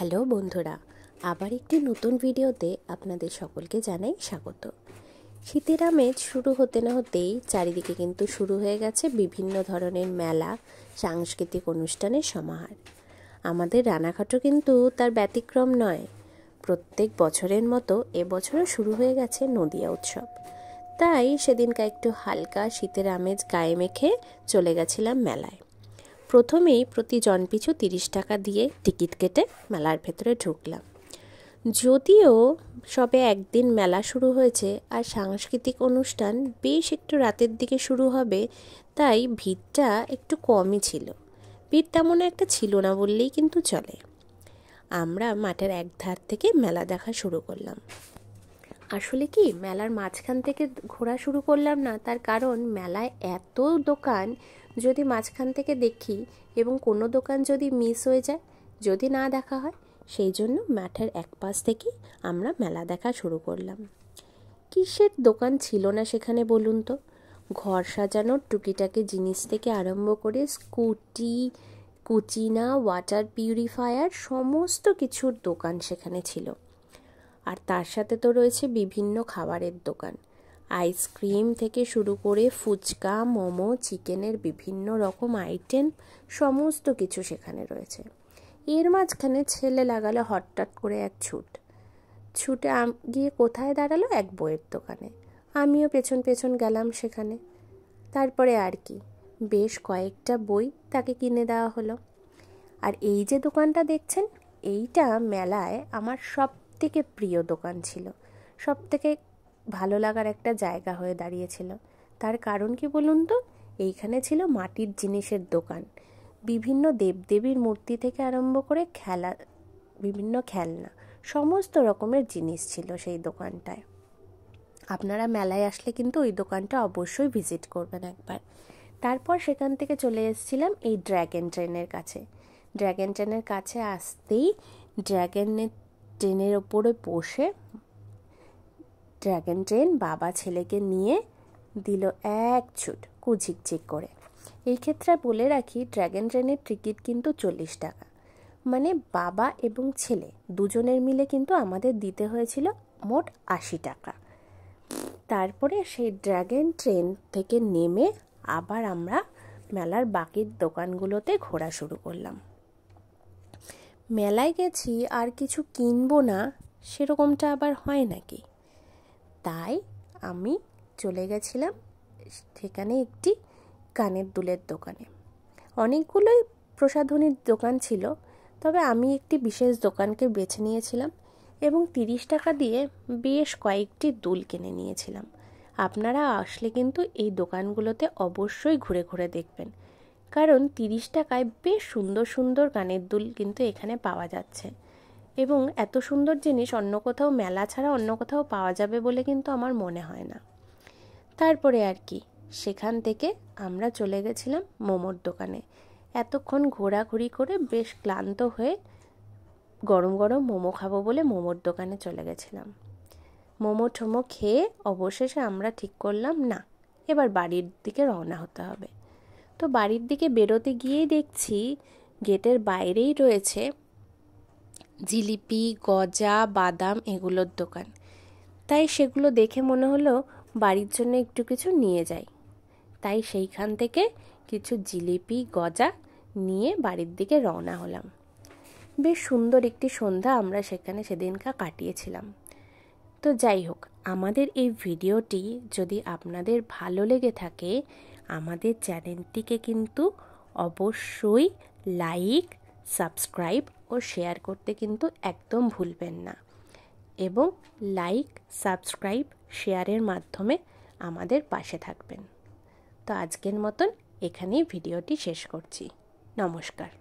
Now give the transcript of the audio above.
Hello বন্ধুরা, আবার একটি নতুন ভিডিওতে আপনাদের সকলকে জানাই স্বাগত। শীতের আমেজ শুরু হতে না হতেই চারিদিকে কিন্তু শুরু হয়ে গেছে বিভিন্ন ধরনের মেলা, সাংস্কৃতিক অনুষ্ঠানের সমাহার। আমাদের রানাঘাটও কিন্তু তার ব্যতিক্রম নয়। প্রত্যেক বছরের মতো এবছরও শুরু হয়ে গেছে নদিয়া উৎসব। তাই সেদিনকা একটু হালকা শীতের আমেজ গায়ে মেখে চলে গেছিলাম মেলায়। প্রথমেই প্রতি জনপিছু 30 টাকা দিয়ে টিকিট কেটে মেলার ভেতরে ঢুকলাম। যদিও সবে একদিন মেলা শুরু হয়েছে আর সাংস্কৃতিক অনুষ্ঠান বেশ একটু রাতের দিকে শুরু হবে, তাই ভিড়টা একটু কমই ছিল। ভিড় তেমন একটা ছিল না বললেই কিন্তু চলে। আমরা মাঠের এক ধার থেকে মেলা দেখা শুরু করলাম। আসলে কি মেলার মাঝখান থেকে ঘোরা শুরু করলাম না, তার কারণ মেলায় এত দোকান, যদি মাঝখান থেকে দেখি এবং কোনো দোকান যদি মিস হয়ে যায়, যদি না দেখা হয়, সেই জন্য মাঠের এক পাশ থেকে আমরা মেলা দেখা শুরু করলাম। কিসের দোকান ছিল না সেখানে বলুন তো? ঘর সাজানোর টুকিটাকি জিনিস থেকে আরম্ভ করে স্কুটি, কুচিনা, ওয়াটার পিউরিফায়ার, সমস্ত কিছুর দোকান সেখানে ছিল। আর তার সাথে তো রয়েছে বিভিন্ন খাবারের দোকান, আইসক্রিম থেকে শুরু করে ফুচকা, মোমো, চিকেনের বিভিন্ন রকম আইটেম, সমস্ত কিছু সেখানে রয়েছে। এর মাঝখানে ছেলে লাগালো হঠাৎ করে এক ছুটে গিয়ে কোথায় দাঁড়ালো? এক বইয়ের দোকানে। আমিও পেছন পেছন গেলাম সেখানে। তারপরে আর কি, বেশ কয়েকটা বই তাকে কিনে দেওয়া হলো। আর এই যে দোকানটা দেখছেন, এইটা মেলায় আমার সব থেকে প্রিয় দোকান ছিল, সব থেকে ভালো লাগার একটা জায়গা হয়ে দাঁড়িয়েছিল। তার কারণ কি বলুন তো? এইখানে ছিল মাটির জিনিসের দোকান, বিভিন্ন দেবদেবীর মূর্তি থেকে আরম্ভ করে বিভিন্ন খেলনা, সমস্ত রকমের জিনিস ছিল সেই দোকানটায়। আপনারা মেলায় আসলে কিন্তু ওই দোকানটা অবশ্যই ভিজিট করবেন একবার। তারপর সেখান থেকে চলে এসেছিলাম এই ড্র্যাগন ট্রেনের কাছে। ড্র্যাগন ট্রেনের কাছে আসতেই ট্রেনের ওপরে বসে ড্র্যাগন ট্রেন বাবা ছেলেকে নিয়ে দিল এক ছুট কুঝিকঝিক করে। এই ক্ষেত্রে বলে রাখি, ড্র্যাগন ট্রেনের টিকিট কিন্তু 40 টাকা, মানে বাবা এবং ছেলে দুজনের মিলে কিন্তু আমাদের দিতে হয়েছিল মোট 80 টাকা। তারপরে সেই ড্র্যাগন ট্রেন থেকে নেমে আবার আমরা মেলার বাকি দোকানগুলোতে ঘোরা শুরু করলাম। মেলায় গেছি আর কিছু কিনবো না, সেরকমটা আবার হয় নাকি? তাই আমি চলে গেছিলাম সেখানে একটি কানের দুলের দোকানে। অনেকগুলোই প্রসাধনীর দোকান ছিল, তবে আমি একটি বিশেষ দোকানকে বেছে নিয়েছিলাম এবং 30 টাকা দিয়ে বেশ কয়েকটি দুল কিনে নিয়েছিলাম। আপনারা আসলে কিন্তু এই দোকানগুলোতে অবশ্যই ঘুরে ঘুরে দেখবেন, কারণ 30 টাকায় বেশ সুন্দর সুন্দর কানের দুল কিন্তু এখানে পাওয়া যাচ্ছে এবং এত সুন্দর জিনিস অন্য কোথাও, মেলা ছাড়া অন্য কোথাও পাওয়া যাবে বলে কিন্তু আমার মনে হয় না। তারপরে আর কি, সেখান থেকে আমরা চলে গেছিলাম মোমোর দোকানে। এতক্ষণ ঘোরাঘুরি করে বেশ ক্লান্ত হয়ে গরম গরম মোমো খাবো বলে মোমোর দোকানে চলে গেছিলাম। মোমো টোমো খেয়ে অবশেষে আমরা ঠিক করলাম, না, এবার বাড়ির দিকে রওনা হতে হবে। তো বাড়ির দিকে বেরোতে গিয়েই দেখছি গেটের বাইরেই রয়েছে জিলিপি, গজা, বাদাম এগুলোর দোকান। তাই সেগুলো দেখে মনে হলো বাড়ির জন্য একটু কিছু নিয়ে যাই। তাই সেইখান থেকে কিছু জিলিপি, গজা নিয়ে বাড়ির দিকে রওনা হলাম। বেশ সুন্দর একটি সন্ধ্যা আমরা সেখানে সেদিনকা কাটিয়েছিলাম। তো যাই হোক, আমাদের এই ভিডিওটি যদি আপনাদের ভালো লেগে থাকে, আমাদের চ্যানেলটিকে কিন্তু অবশ্যই লাইক, সাবস্ক্রাইব ও শেয়ার করতে কিন্তু একদম ভুলবেন না, এবং লাইক, সাবস্ক্রাইব, শেয়ারের মাধ্যমে আমাদের পাশে থাকবেন। তো আজকের মতন এখানেই ভিডিওটি শেষ করছি। নমস্কার।